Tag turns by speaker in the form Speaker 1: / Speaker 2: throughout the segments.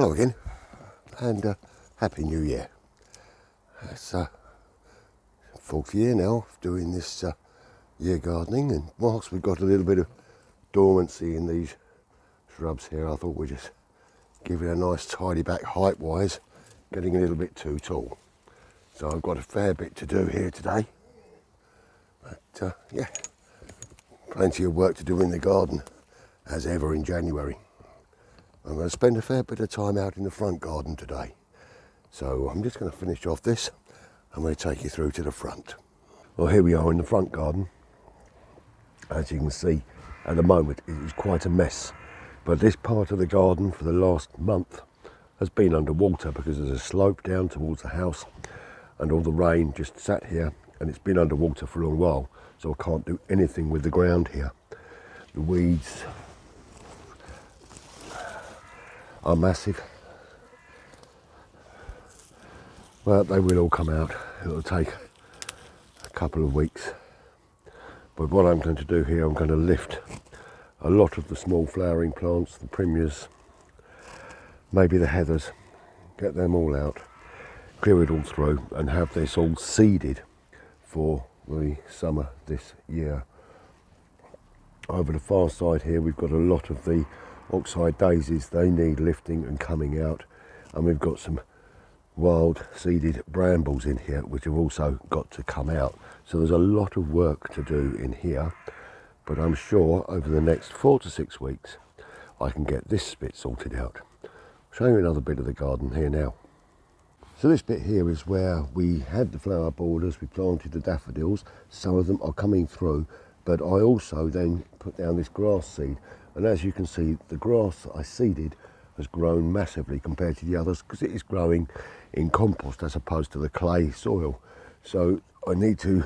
Speaker 1: Hello again, and Happy New Year. It's fourth year now of doing this year gardening, and whilst we've got a little bit of dormancy in these shrubs here, I thought we'd just give it a nice tidy back height-wise, getting a little bit too tall. So I've got a fair bit to do here today, but yeah, plenty of work to do in the garden, as ever in January. I'm going to spend a fair bit of time out in the front garden today. So I'm just going to finish off this. I'm going to take you through to the front. Well, here we are in the front garden. As you can see, at the moment it is quite a mess. But this part of the garden for the last month has been underwater because there's a slope down towards the house and all the rain just sat here and it's been underwater for a long while. So I can't do anything with the ground here. The weeds are massive, but they will all come out. It'll take a couple of weeks, but what I'm going to do here, I'm going to lift a lot of the small flowering plants, the primroses, maybe the heathers, get them all out, clear it all through and have this all seeded for the summer this year. Over the far side here we've got a lot of the oxeye daisies. They need lifting and coming out, and we've got some wild seeded brambles in here which have also got to come out. So there's a lot of work to do in here, but I'm sure over the next 4 to 6 weeks I can get this bit sorted out. I'll show you another bit of the garden here now. So this bit here is where we had the flower borders, we planted the daffodils. Some of them are coming through, but I also then put down this grass seed, and as you can see, the grass that I seeded has grown massively compared to the others because it is growing in compost as opposed to the clay soil. So I need to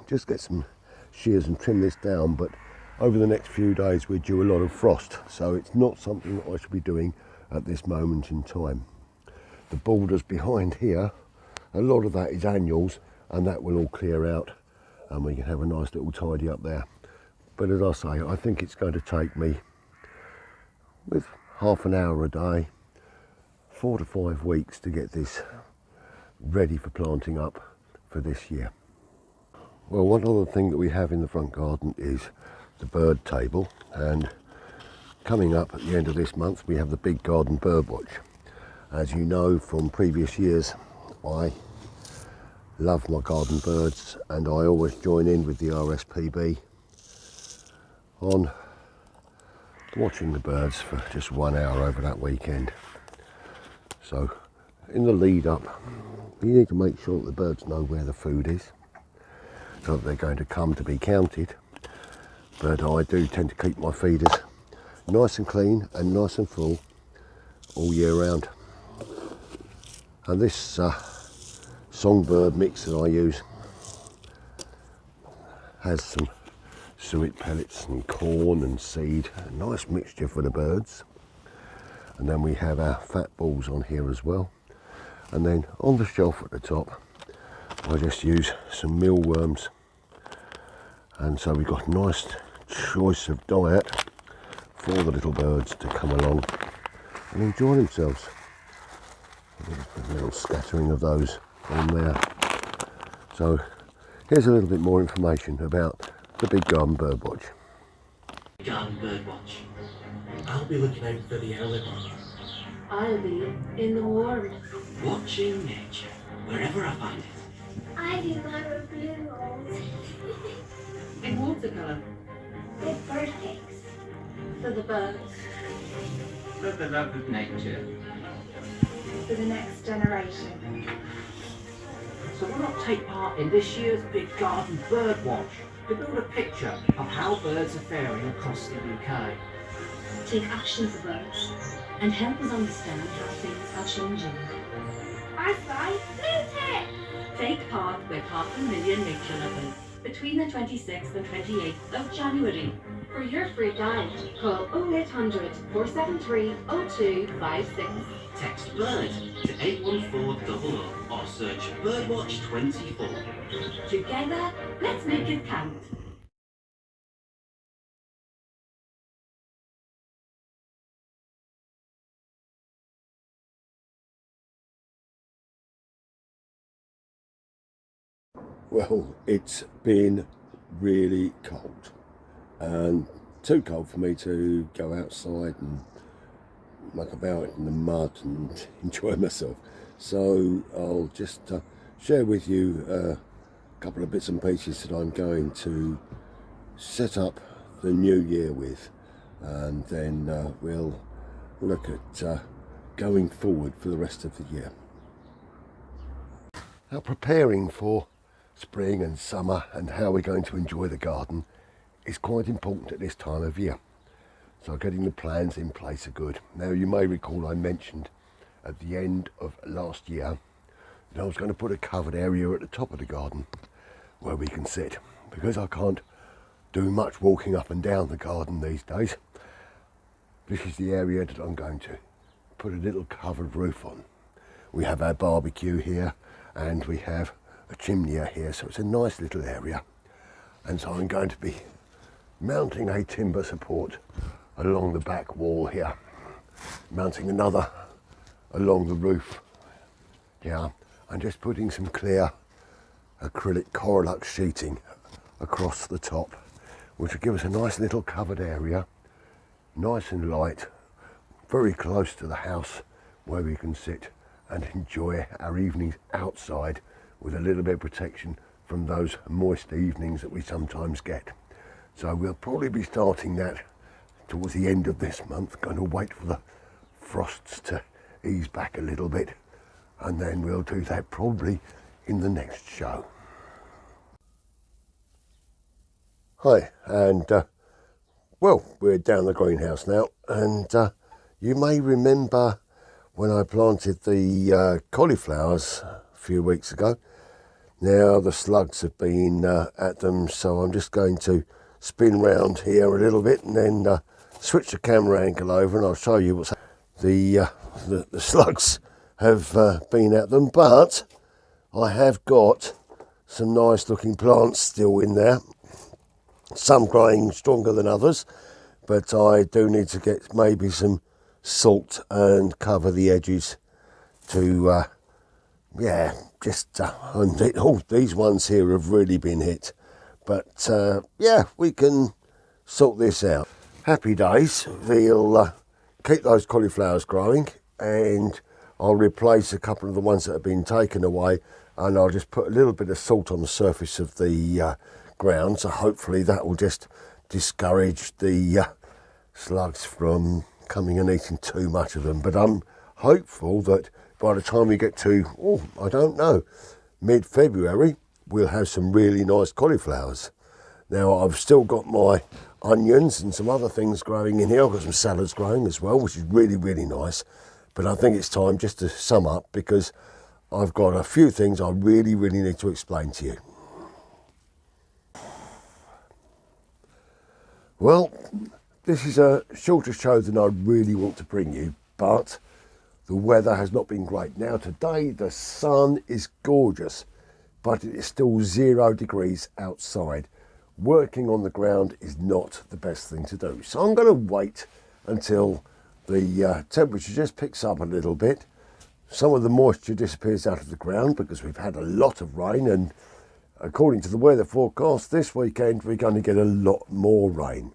Speaker 1: just get some shears and trim this down, but over the next few days we're due a lot of frost, so it's not something that I should be doing at this moment in time. The borders behind here, a lot of that is annuals, and that will all clear out and we can have a nice little tidy up there. But as I say, I think it's going to take me, with half an hour a day, 4 to 5 weeks to get this ready for planting up for this year. Well, one other thing that we have in the front garden is the bird table, and coming up at the end of this month we have the big garden bird watch. As you know from previous years, I love my garden birds and I always join in with the RSPB on watching the birds for just 1 hour over that weekend. So in the lead up, you need to make sure that the birds know where the food is, so that they're going to come to be counted. But I do tend to keep my feeders nice and clean and nice and full all year round. And this songbird mix that I use has some suet pellets and corn and seed, a nice mixture for the birds. And then we have our fat balls on here as well. And then on the shelf at the top, I just use some mealworms. And so we've got a nice choice of diet for the little birds to come along and enjoy themselves. A little scattering of those on there. So here's a little bit more information about the Big Garden Bird Watch.
Speaker 2: Garden Bird Watch. I'll be looking out for the early birds.
Speaker 3: I'll be in the warm.
Speaker 2: Watching nature, wherever I find it.
Speaker 4: I do my blue rolls.
Speaker 3: In watercolour.
Speaker 4: With bird cakes.
Speaker 3: For the birds.
Speaker 2: For the love of nature.
Speaker 4: For the next generation.
Speaker 2: So why not take part in this year's Big Garden Bird Watch to build a picture of how birds are faring across the UK.
Speaker 3: Take action for birds and help us understand how things are changing.
Speaker 4: I spy blue ticks.
Speaker 3: Take part with 500,000 nature lovers between the 26th and 28th of January.
Speaker 4: For your free guide, call 0800 473 0256.
Speaker 2: Text BIRD to 81400 or search Birdwatch 24.
Speaker 3: Together, let's make it count.
Speaker 1: Well, it's been really cold and too cold for me to go outside and muck about in the mud and enjoy myself. So I'll just share with you a couple of bits and pieces that I'm going to set up the new year with, and then we'll look at going forward for the rest of the year. Now, preparing for spring and summer and how we're going to enjoy the garden is quite important at this time of year. So getting the plans in place are good. Now, you may recall I mentioned at the end of last year that I was going to put a covered area at the top of the garden where we can sit. Because I can't do much walking up and down the garden these days, this is the area that I'm going to put a little covered roof on. We have our barbecue here and we have a chimney out here, so it's a nice little area. And so I'm going to be mounting a timber support along the back wall here, mounting another along the roof here, and just putting some clear acrylic Coralux sheeting across the top, which will give us a nice little covered area, nice and light, very close to the house, where we can sit and enjoy our evenings outside with a little bit of protection from those moist evenings that we sometimes get. So we'll probably be starting that towards the end of this month. Going to wait for the frosts to ease back a little bit, and then we'll do that probably in the next show. Hi, and well, we're down the greenhouse now, and you may remember when I planted the cauliflowers a few weeks ago. Now the slugs have been at them, so I'm just going to spin round here a little bit and then switch the camera angle over, and I'll show you what's happening. The slugs have been at them, but I have got some nice looking plants still in there. Some growing stronger than others, but I do need to get maybe some salt and cover the edges to these ones here have really been hit, but we can sort this out. Happy days. We'll keep those cauliflowers growing, and I'll replace a couple of the ones that have been taken away, and I'll just put a little bit of salt on the surface of the ground, so hopefully that will just discourage the slugs from coming and eating too much of them. But I'm hopeful that by the time we get to, I don't know, mid-February, we'll have some really nice cauliflowers. Now, I've still got my onions and some other things growing in here. I've got some salads growing as well, which is really, really nice. But I think it's time just to sum up, because I've got a few things I really, really need to explain to you. Well, this is a shorter show than I really want to bring you, but the weather has not been great. Now today the sun is gorgeous, but it is still 0 degrees outside. Working on the ground is not the best thing to do. So I'm going to wait until the temperature just picks up a little bit. Some of the moisture disappears out of the ground because we've had a lot of rain, and according to the weather forecast, this weekend we're going to get a lot more rain.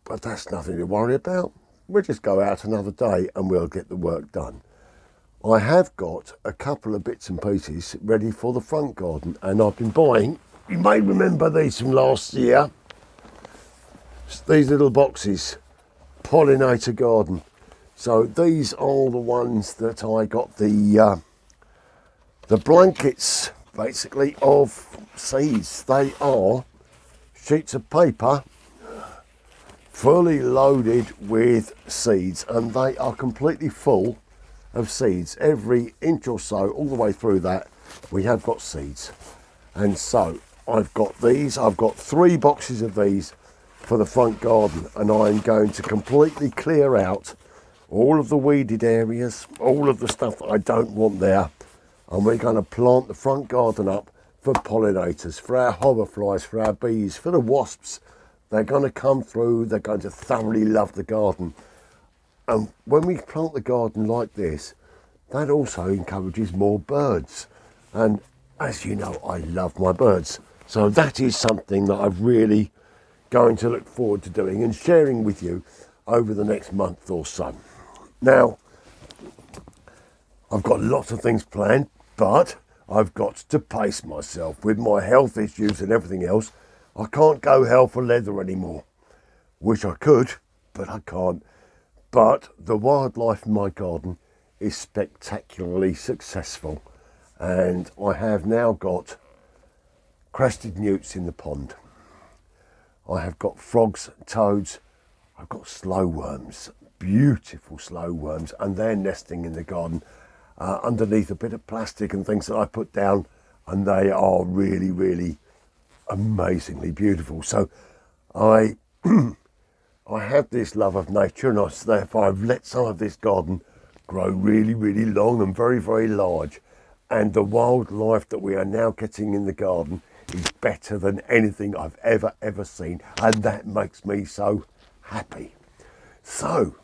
Speaker 1: But that's nothing to worry about. We'll just go out another day and we'll get the work done. I have got a couple of bits and pieces ready for the front garden, and I've been buying, you may remember these from last year, these little boxes, Pollinator Garden. So these are the ones that I got the blankets, basically, of seeds. They are sheets of paper fully loaded with seeds, and they are completely full of seeds. Every inch or so, all the way through that, we have got seeds. And so I've got these. I've got 3 boxes of these for the front garden, and I'm going to completely clear out all of the weeded areas, all of the stuff that I don't want there, and we're going to plant the front garden up for pollinators, for our hoverflies, for our bees, for the wasps. They're going to come through, they're going to thoroughly love the garden. And when we plant the garden like this, that also encourages more birds. And as you know, I love my birds. So that is something that I'm really going to look forward to doing and sharing with you over the next month or so. Now, I've got lots of things planned, but I've got to pace myself with my health issues and everything else. I can't go hell for leather anymore. Wish I could, but I can't. But the wildlife in my garden is spectacularly successful, and I have now got crested newts in the pond. I have got frogs, toads, I've got slow worms, beautiful slow worms, and they're nesting in the garden underneath a bit of plastic and things that I put down, and they are really, really amazingly beautiful. So I have this love of nature, and therefore I've let some of this garden grow really, really long and very, very large. And the wildlife that we are now getting in the garden is better than anything I've ever seen. And that makes me so happy. So,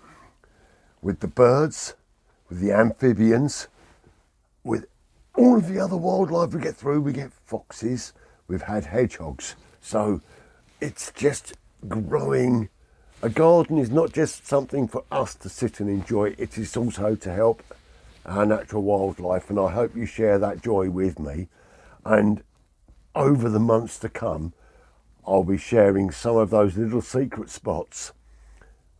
Speaker 1: with the birds, with the amphibians, with all of the other wildlife we get through, we get foxes, we've had hedgehogs. So, it's just growing. A garden is not just something for us to sit and enjoy, it is also to help our natural wildlife, and I hope you share that joy with me. And over the months to come, I'll be sharing some of those little secret spots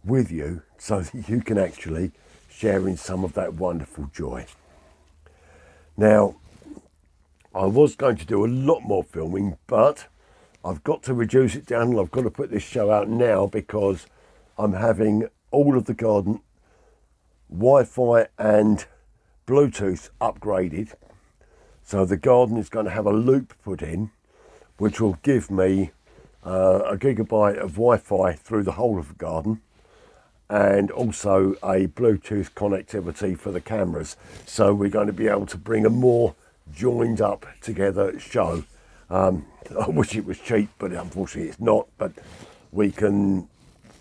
Speaker 1: with you so that you can actually share in some of that wonderful joy. Now, I was going to do a lot more filming, but I've got to reduce it down, and I've got to put this show out now because I'm having all of the garden Wi-Fi and Bluetooth upgraded. So the garden is going to have a loop put in, which will give me a gigabyte of Wi-Fi through the whole of the garden, and also a Bluetooth connectivity for the cameras. So we're going to be able to bring a more joined up together show. I wish it was cheap, but unfortunately it's not. But we can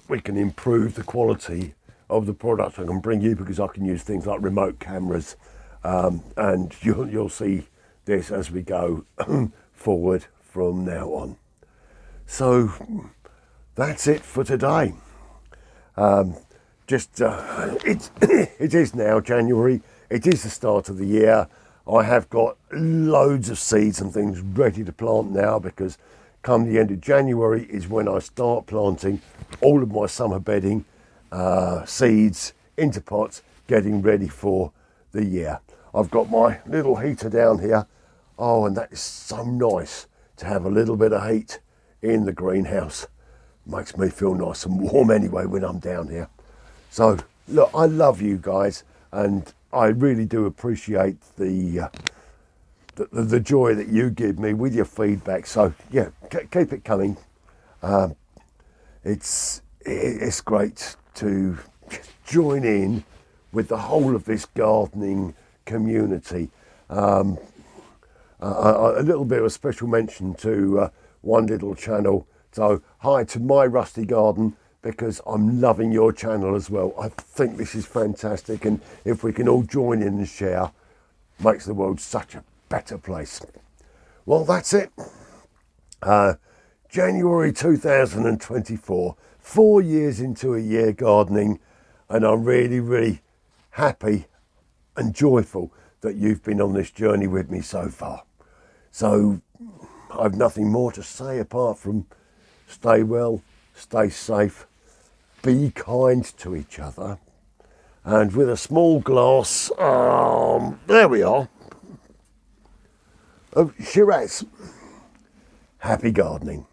Speaker 1: improve the quality of the product I can bring you, because I can use things like remote cameras, and you'll see this as we go forward from now on. So that's it for today. It is now January. It is the start of the year. I have got loads of seeds and things ready to plant now, because come the end of January is when I start planting all of my summer bedding, seeds into pots, getting ready for the year. I've got my little heater down here. Oh, and that is so nice to have a little bit of heat in the greenhouse. Makes me feel nice and warm anyway when I'm down here. So look, I love you guys, and I really do appreciate the joy that you give me with your feedback. So yeah, keep it coming. It's great to join in with the whole of this gardening community. A little bit of a special mention to one little channel. So hi to My Rusty Garden, because I'm loving your channel as well. I think this is fantastic, and if we can all join in and share, makes the world such a better place. Well, that's it. January 2024, 4 years into a year gardening, and I'm really, really happy and joyful that you've been on this journey with me so far. So I've nothing more to say apart from stay well, stay safe, be kind to each other, and with a small glass, there we are, of Shiraz. Happy gardening.